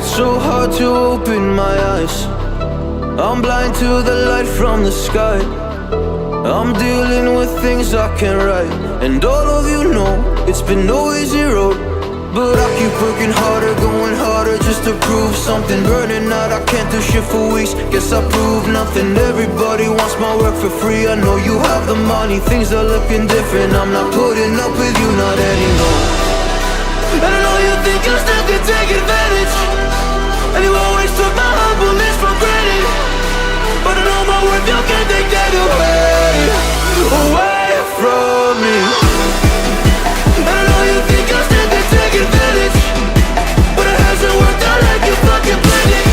It's so hard to open my eyes. I'm blind to the light from the sky. I'm dealing with things I can't write. And all of you know it's been no easy road, but I keep working harder, going harder just to prove something. Burning out, I can't do shit for weeks. Guess I proved nothing. Everybody wants my work for free. I know you have the money, things are looking different. I'm not putting up with you, not anymore. And I know you think you still can take advantage, and you always took my humbleness for granted. But I know my worth, you can't take that away from me. And I know you think you still can take advantage, but it hasn't worked out like you fucking planned it.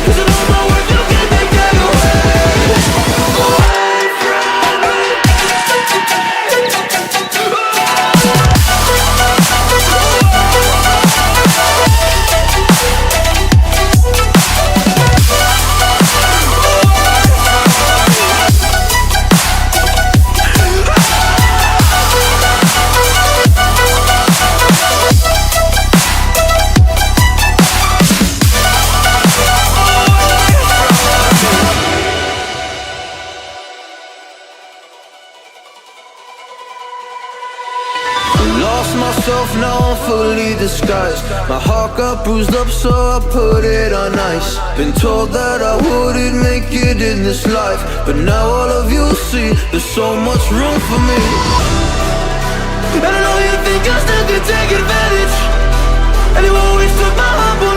'Cause I know my worth, you can't take that away from me. Lost myself, now I'm fully disguised. My heart got bruised up, so I put it on ice. Been told that I wouldn't make it in this life, but now all of you see there's so much room for me. And I know you think you still can take advantage, and you always took my humble